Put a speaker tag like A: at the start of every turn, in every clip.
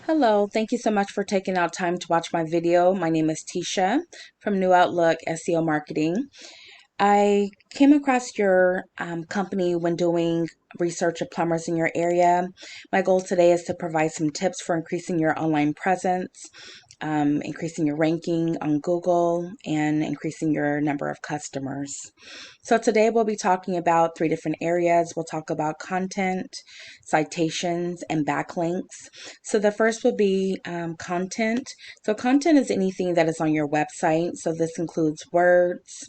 A: Hello, thank you so much for taking out time to watch my video. My name is Tisha from New Outlook SEO Marketing. I came across your company when doing research of plumbers in your area. My goal today is to provide some tips for increasing your online presence, increasing your ranking on Google, and increasing your number of customers. So today we'll be talking about three different areas. We'll talk about content, citations, and backlinks. So the first will be content. So content is anything that is on your website. So this includes words,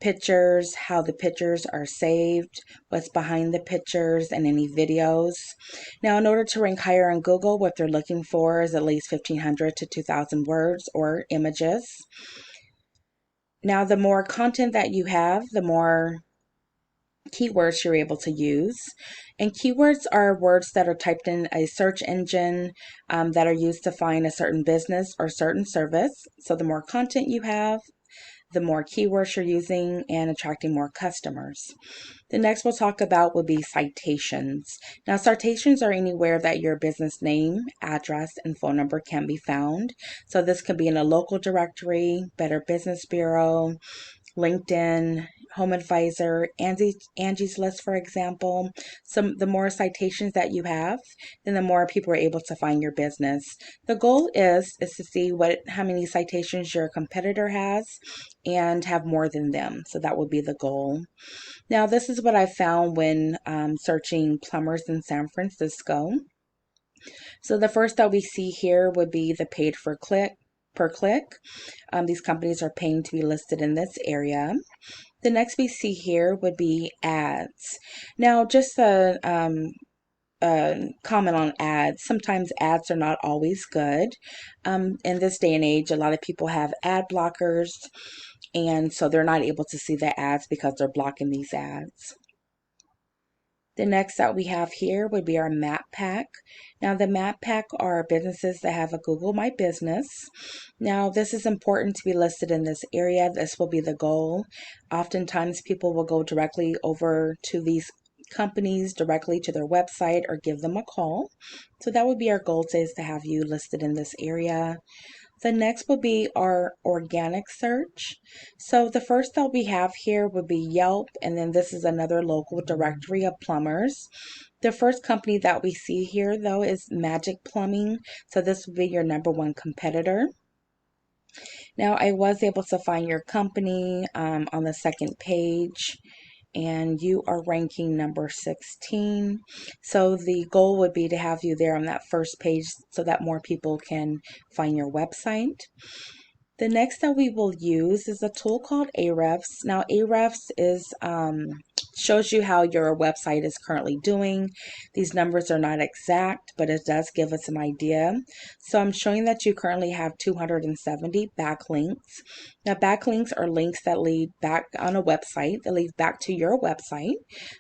A: pictures, how the pictures are saved, what's behind the pictures, and any videos. Now, in order to rank higher on Google, what they're looking for is at least 1,500 to 2,000 words or images. Now, the more content that you have, the more keywords you're able to use. And keywords are words that are typed in a search engine that are used to find a certain business or certain service. So the more content you have, the more keywords you're using and attracting more customers. The next we'll talk about will be citations. Now, citations are anywhere that your business name, address, and phone number can be found. So this could be in a local directory, Better Business Bureau, LinkedIn, Home Advisor, Angie's List, for example. The more citations that you have, then the more people are able to find your business. The goal is to see how many citations your competitor has and have more than them. So that would be the goal. Now, this is what I found when searching plumbers in San Francisco. So the first that we see here would be the paid per click. These companies are paying to be listed in this area. The next we see here would be ads. Now, just a comment on ads. Sometimes ads are not always good. In this day and age, a lot of people have ad blockers, and so they're not able to see the ads because they're blocking these ads. The next that we have here would be our map pack. Now, the map pack are businesses that have a Google My Business. Now, this is important to be listed in this area. This will be the goal. Oftentimes, people will go directly over to these companies directly to their website or give them a call. So that would be our goal is to have you listed in this area. The next will be our organic search. So the first that we have here would be Yelp, and then this is another local directory of plumbers. The first company that we see here, though, is Magic Plumbing. So this would be your number one competitor. Now, I was able to find your company on the second page, and you are ranking number 16. So the goal would be to have you there on that first page so that more people can find your website. The next that we will use is a tool called Ahrefs. Now, Ahrefs is shows you how your website is currently doing. These numbers are not exact, but it does give us an idea. So I'm showing that you currently have 270 backlinks. Now, backlinks are links that lead back on a website, that lead back to your website.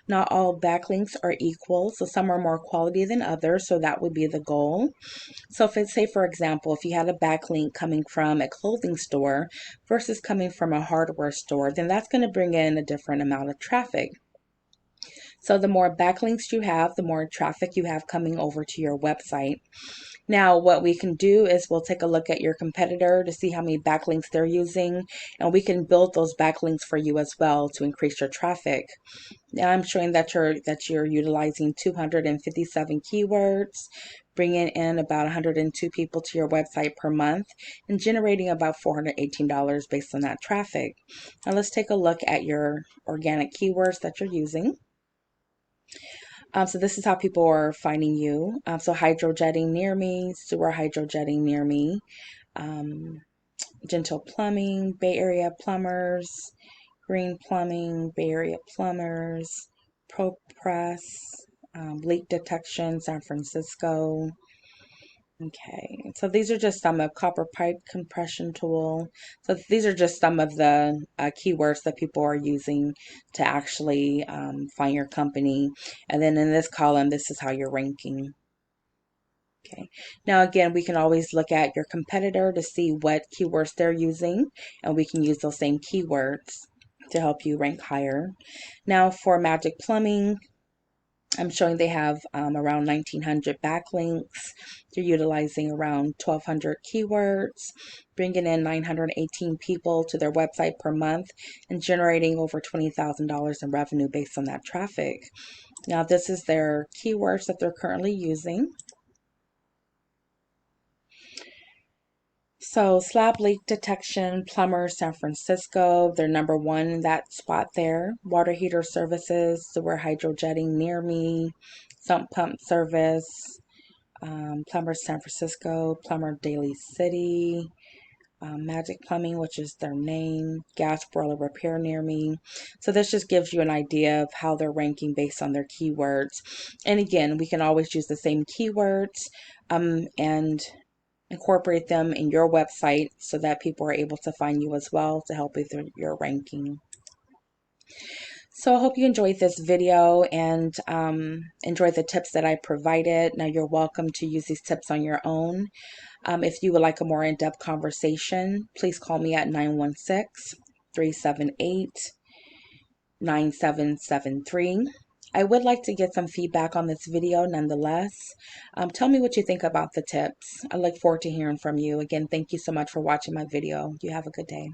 A: Not all backlinks are equal, so some are more quality than others, so that would be the goal. So if it's, say, for example, if you had a backlink coming from a clothing store versus coming from a hardware store, then that's going to bring in a different amount of traffic. So the more backlinks you have, the more traffic you have coming over to your website. Now, what we can do is we'll take a look at your competitor to see how many backlinks they're using, and we can build those backlinks for you as well to increase your traffic. Now, I'm showing that you're utilizing 257 keywords, bringing in about 102 people to your website per month, and generating about $418 based on that traffic. Now, let's take a look at your organic keywords that you're using. So this is how people are finding you. So hydrojetting near me, sewer hydrojetting near me, Genteel plumbing, Bay Area plumbers, green plumbing, Bay Area plumbers, Pro Press, leak detection, San Francisco. Okay, so these are just some of copper pipe compression tool. So these are just some of the keywords that people are using to actually find your company. And then in this column, this is how you're ranking. Okay, now again, we can always look at your competitor to see what keywords they're using, and we can use those same keywords to help you rank higher. Now for Magic Plumbing, I'm showing they have around 1,900 backlinks. They're utilizing around 1,200 keywords, bringing in 918 people to their website per month, and generating over $20,000 in revenue based on that traffic. Now, this is their keywords that they're currently using. So, slab leak detection, plumber, San Francisco, they're number one in that spot there. Water heater services, sewer hydrojetting near me, sump pump service, plumber San Francisco, plumber Daly City, Magic Plumbing, which is their name, gas boiler repair near me. So this just gives you an idea of how they're ranking based on their keywords. And again, we can always use the same keywords and incorporate them in your website so that people are able to find you as well to help with your ranking. So I hope you enjoyed this video and enjoyed the tips that I provided. Now you're welcome to use these tips on your own. If you would like a more in-depth conversation, please call me at 916-378-9773. I would like to get some feedback on this video nonetheless. Tell me what you think about the tips. I look forward to hearing from you. Again, thank you so much for watching my video. You have a good day.